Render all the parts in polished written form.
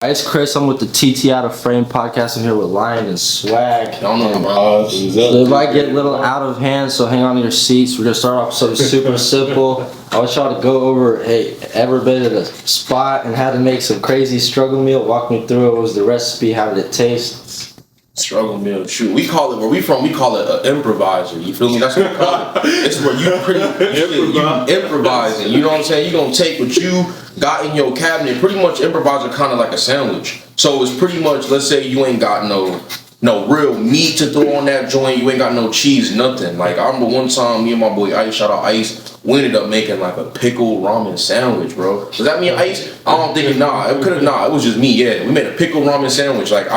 It's Chris. I'm with the TT Out of Frame podcast. I'm here with Lion and Swagg. I don't know about It might get a little out of hand, so hang on to your seats. We're gonna start off something super simple. I want y'all to go over, hey, ever been at a spot and had to make some crazy struggle meal? Walk me through it. What was the recipe? How did it taste? Struggle meal. Shoot, we call it where we from. We call it an improviser. You feel me? That's what we call it. It's where you improvising. You know what I'm saying? You gonna take what you got in your cabinet. Pretty much improviser kind of like a sandwich. So it's pretty much, let's say you ain't got no real meat to throw on that joint. You ain't got no cheese, nothing. Like I remember one time, me and my boy Ice, shout out Ice, we ended up making like a pickled ramen sandwich, bro. Was that me and Ice? I don't think it. Nah, it couldn't. Nah, it was just me. Yeah, we made a pickled ramen sandwich. Like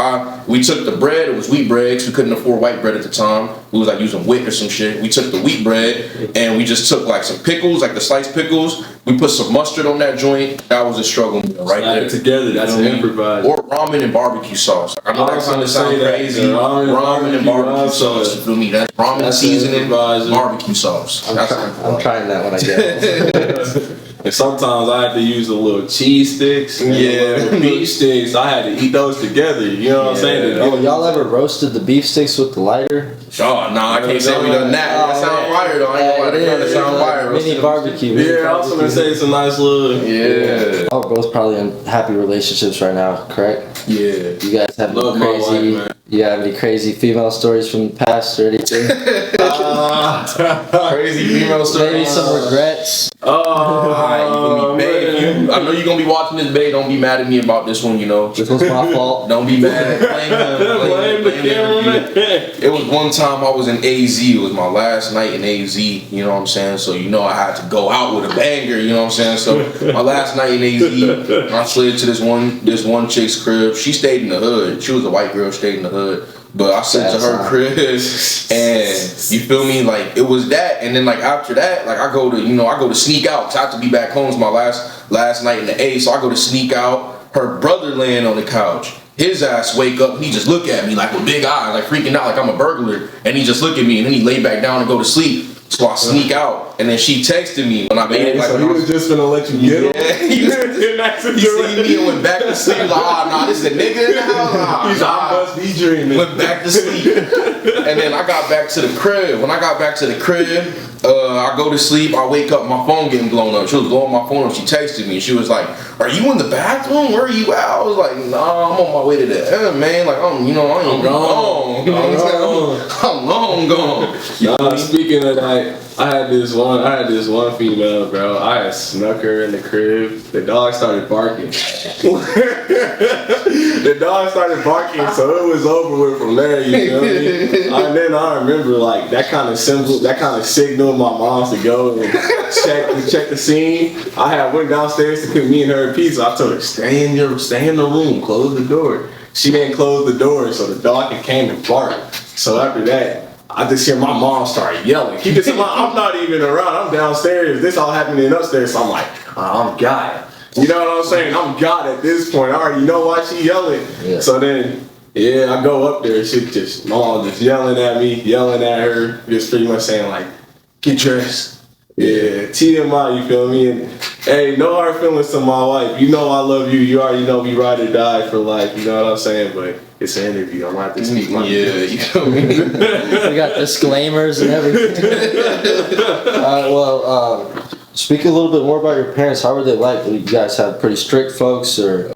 we took the bread. It was wheat bread. 'Cause we couldn't afford white bread at the time. We was like using WIC or some shit. We took the wheat bread and we just took like some pickles, like the sliced pickles. We put some mustard on that joint. That was a struggle meal right there. Together, that's an improvise. Or ramen and barbecue sauce. I know that's gonna sound crazy. Ramen and barbecue sauce. You feel me? That's ramen seasoning, barbecue sauce. I'm trying that when I get it. And sometimes I had to use the little cheese sticks. Yeah, beef sticks. I had to eat those together. You know what I'm saying? Oh, y'all ever roasted the beef sticks with the lighter? Oh, nah, I can't say we done that. That sound fire though. I ain't gonna lie, that sound fire. Mini barbecue. Yeah, I was gonna say it's a nice little. Yeah. Y'all are both probably in happy relationships right now, correct? Yeah. You guys have any crazy? You have any crazy female stories from the past or anything? Crazy female stories. Maybe some regrets. Alright, babe. I know you're gonna be watching this, babe. Don't be mad at me about this one, you know. This was my fault. Don't be mad. Blame the cameraman. It was one time I was in AZ. It was my last night in AZ. You know what I'm saying? So you know I had to go out with a banger. You know what I'm saying? So my last night in AZ, I slid to this one chick's crib. She stayed in the hood. She was a white girl. Stayed in the hood. But I slid to her crib, and you feel me? Like it was that, and then like after that, like I go to sneak out. 'Cause I have to be back home. It's my last night in the A, so I go to sneak out. Her brother laying on the couch. His ass wake up, he just look at me like with big eyes, like freaking out, like I'm a burglar. And he just look at me, and then he lay back down and go to sleep. So I sneak out, and then she texted me when I made it. Like, so he was just gonna let you get him? Yeah, he seen me and went back to sleep. Like, oh, nah, this is a nigga in the house. He's like, I must be dreaming. Went back to sleep. And then I got back to the crib. When I got back to the crib, I go to sleep. I wake up, my phone getting blown up. She was blowing my phone up. She texted me. She was like, "Are you in the bathroom? Where are you at?" I was like, "Nah, I'm on my way to the end, man. Like, I ain't gone. You know what I'm saying? I'm long gone." Nah, speaking of that, I had this one female, bro. I had snuck her in the crib. The dog started barking. The dog started barking, so it was over with from there. You feel me? And then I remember like that kind of signaled my mom to go and check the scene. I had went downstairs to cook me and her a pizza. I told her stay in the room, close the door. She didn't close the door, so the dog came and barked. So after that, I just hear my mom start yelling. Keep it in mind, I'm not even around. I'm downstairs. This all happening upstairs. So I'm like, I'm God. You know what I'm saying? I'm God at this point. I already know why she yelling. Yeah. So then, I go up there. Mom just yelling at me, yelling at her, just pretty much saying like, get dressed. Yeah, TMI, you feel me? And hey, no hard feelings to my wife. You know I love you. You already know we ride or die for life. You know what I'm saying? But it's an interview. I'm gonna have to speak my you know me. We got disclaimers and everything. Speak a little bit more about your parents. How were they like? You guys have pretty strict folks, or?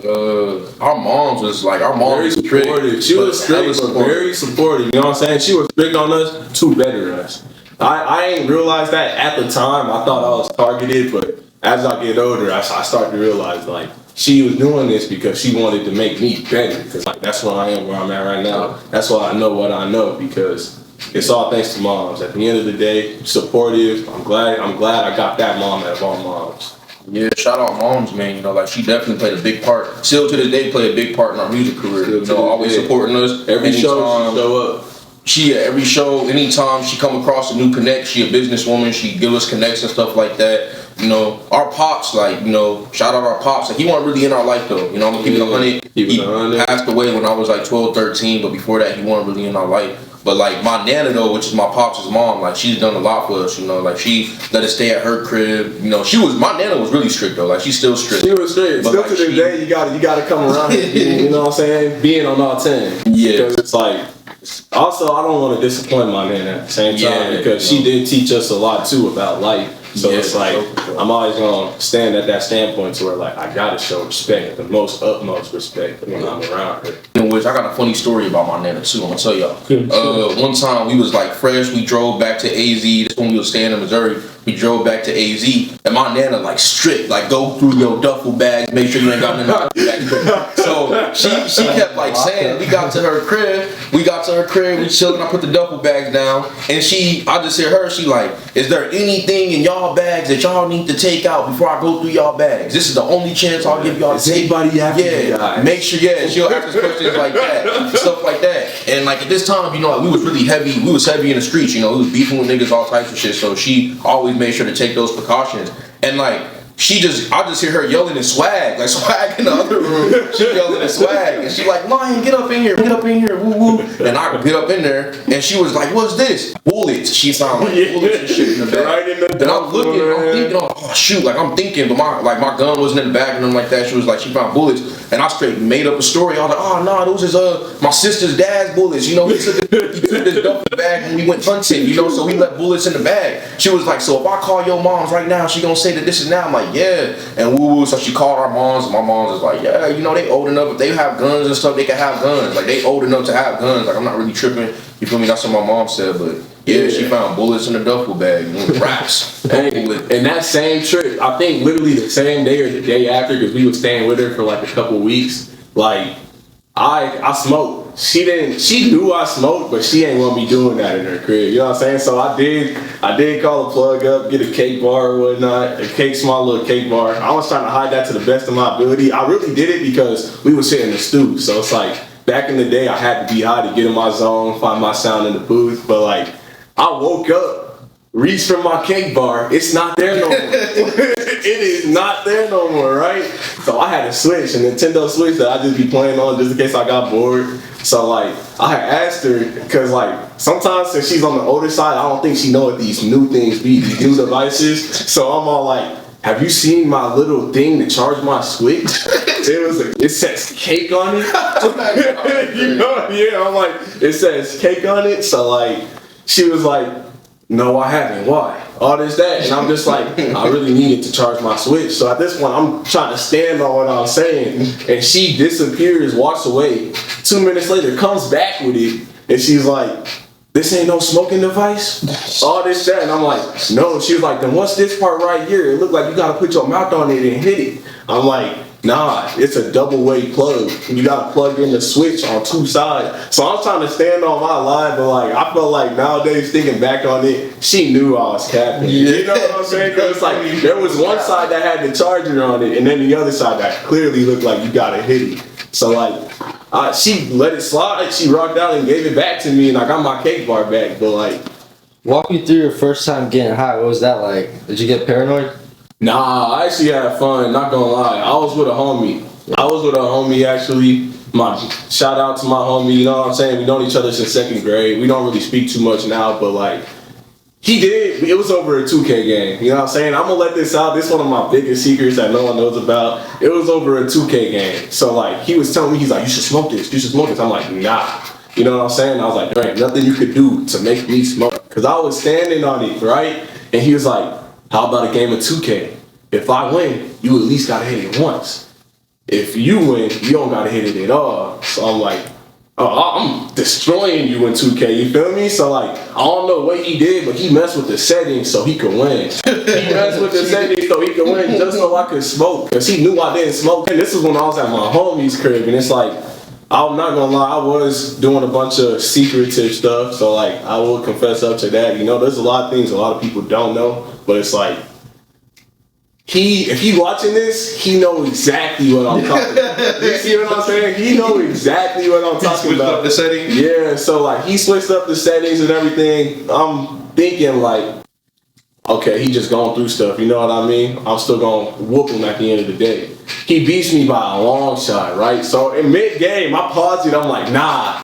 Our mom was very supportive. She was strict, but very supportive. You know what I'm saying? She was strict on us to better us. I ain't realized that at the time. I thought I was targeted, but as I get older, I start to realize like she was doing this because she wanted to make me better. Because like that's where I am, where I'm at right now. That's why I know what I know, because it's all thanks to moms. At the end of the day, supportive. I'm glad I got that mom out of all moms. Yeah, shout out moms, man. You know, like she definitely played a big part. Still to this day, play a big part in our music career. You know, always supporting us. Every show she show up. Every show, anytime she come across a new connect, she a businesswoman, she give us connects and stuff like that. You know, our pops, like, you know, shout out our pops. Like, he wasn't really in our life, though. You know, I'm going to keep it 100. He passed away when I was like 12, 13, but before that, he wasn't really in our life. But like my nana though, which is my pops' mom, like she's done a lot for us, you know. Like she let us stay at her crib, you know. My nana was really strict though. Like she's still strict. She was strict. But still like, to this day, you gotta come around. You know what I'm saying? Being on all 10. Yeah. Because it's like. Also, I don't want to disappoint my nana at the same time because she did teach us a lot too about life. So it's like I'm always gonna stand at that standpoint to where like I gotta show respect, the most utmost respect when I'm around her. In which I got a funny story about my nana too. I'm gonna tell y'all. One time we was like fresh. We drove back to AZ. This when we was staying in Missouri. We drove back to AZ, and my nana like strict, like go through your duffel bags, make sure you ain't got nothing. So she kept like saying, we got to her crib, we chilling. I put the duffel bags down, and I just hear her. She like, is there anything in y'all bags that y'all need to take out before I go through y'all bags? This is the only chance I'll give y'all. Is anybody after make sure. She'll ask us questions like that, stuff like that. And like at this time, you know, like, we was really heavy. We was heavy in the streets. You know, we was beefing with niggas, all types of shit. So she always made sure to take those precautions. And like I just hear her yelling in Swagg, like Swagg in the other room. She yelling in Swagg, and she like, Lion, get up in here, woo woo. And I get up in there, and she was like, what's this? Bullets. She found like bullets and shit in the bag. Right in the and I'm looking, I'm thinking, oh shoot, like I'm thinking, but my gun wasn't in the bag and nothing like that. She was like, she found bullets, and I straight made up a story. I was like, oh no, those is my sister's dad's bullets. You know, he took this duffel bag when we went hunting. You know, so he left bullets in the bag. She was like, so if I call your moms right now, she gonna say that this is now. I'm like, yeah, and woo woo. So she called our moms, and my moms is like, yeah, you know, they old enough. If they have guns and stuff, they can have guns. Like they old enough to have guns. Like I'm not really tripping. You feel me? That's what my mom said, but yeah, she found bullets in the duffel bag and raps. And that same trip, I think literally the same day or the day after, because we was staying with her for like a couple weeks. Like I smoked. She knew I smoked, but she ain't want me doing that in her crib. You know what I'm saying? So I did call a plug up, get a cake bar or whatnot, small little cake bar. I was trying to hide that to the best of my ability. I really did it because we was sitting in the stoop. So it's like back in the day, I had to be high to get in my zone, find my sound in the booth. But like I woke up, reached for my cake bar. It's not there no more. It is not there no more, right? So I had a Switch, a Nintendo Switch that I just be playing on just in case I got bored. So like I had asked her, because like sometimes since she's on the older side, I don't think she know what these new things be, these new devices. So I'm all like, have you seen my little thing to charge my Switch? It says cake on it. You know, yeah, I'm like, it says cake on it. So like she was like, no, I haven't. Why? All this, that. And I'm just like, I really needed to charge my Switch. So at this point, I'm trying to stand on what I'm saying. And she disappears, walks away. 2 minutes later, comes back with it. And she's like, this ain't no smoking device? All this, that. And I'm like, no. She was like, then what's this part right here? It looked like you got to put your mouth on it and hit it. I'm like, nah, it's a double-way plug. You gotta plug in the switch on two sides. So I'm trying to stand on my line, but like I felt like nowadays thinking back on it, she knew I was capping. You know what I'm saying? Because it's like there was one side that had the charger on it, and then the other side that clearly looked like you gotta hit it. So like she let it slide. She rocked out and gave it back to me, and I got my cake bar back. But like, walk me through your first time getting high. What was that like? Did you get paranoid? Nah, I actually had fun, not gonna lie. I was with a homie. Actually. Shout out to my homie, you know what I'm saying? We known each other since second grade. We don't really speak too much now, but like, it was over a 2K game. You know what I'm saying? I'm gonna let this out. This is one of my biggest secrets that no one knows about. It was over a 2K game. So like, he was telling me, he's like, you should smoke this. I'm like, nah. You know what I'm saying? I was like, there ain't nothing you could do to make me smoke. Cause I was standing on it, right? And he was like, how about a game of 2K? If I win, you at least gotta hit it once. If you win, you don't gotta hit it at all. So I'm like, I'm destroying you in 2K, you feel me? So like, I don't know what he did, but he messed with the settings so he could win. Just so I could smoke. Cause he knew I didn't smoke. And this is when I was at my homie's crib, and it's like, I'm not gonna lie, I was doing a bunch of secretive stuff. So like, I will confess up to that. You know, there's a lot of things a lot of people don't know. But it's like, if he watching this, he know exactly what I'm talking about. You see what I'm saying? He know exactly what I'm talking about. Up the settings? Yeah, so like he switched up the settings and everything. I'm thinking like, okay, he just going through stuff, you know what I mean? I'm still gonna whoop him at the end of the day. He beats me by a long shot, right? So in mid-game, I paused it, I'm like, nah,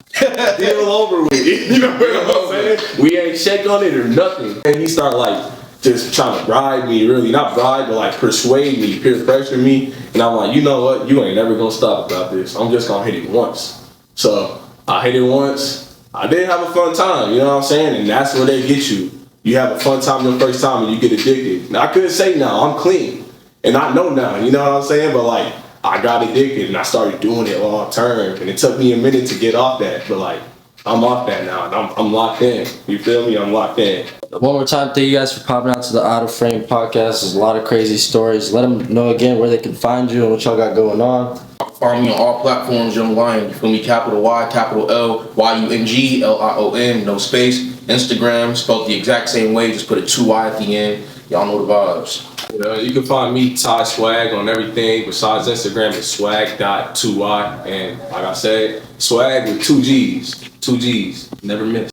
deal over with it. You know what I'm saying? We ain't shake on it or nothing. And he started like, just trying to bribe me, really. Not bribe, but like persuade me, peer pressure me. And I'm like, you know what? You ain't never gonna stop about this. I'm just gonna hit it once. So I hit it once. I did have a fun time, you know what I'm saying? And that's where they get you. You have a fun time the first time and you get addicted. Now, I couldn't say now, I'm clean. And I know now, you know what I'm saying? But like, I got addicted and I started doing it long term. And it took me a minute to get off that. But like, I'm off that now and I'm locked in. You feel me? I'm locked in. One more time, thank you guys for popping out to the Out of Frame podcast. There's a lot of crazy stories. Let them know again where they can find you and what y'all got going on. Find me on all platforms, YungLion. You feel me? Capital Y, capital L, YungLion, no space. Instagram, spelled the exact same way, just put a 2Y at the end. Y'all know the vibes. You can find me, Ty Swagg, on everything besides Instagram. It's swag.2y. And like I said, swag with 2 G's. 2 G's. Never miss.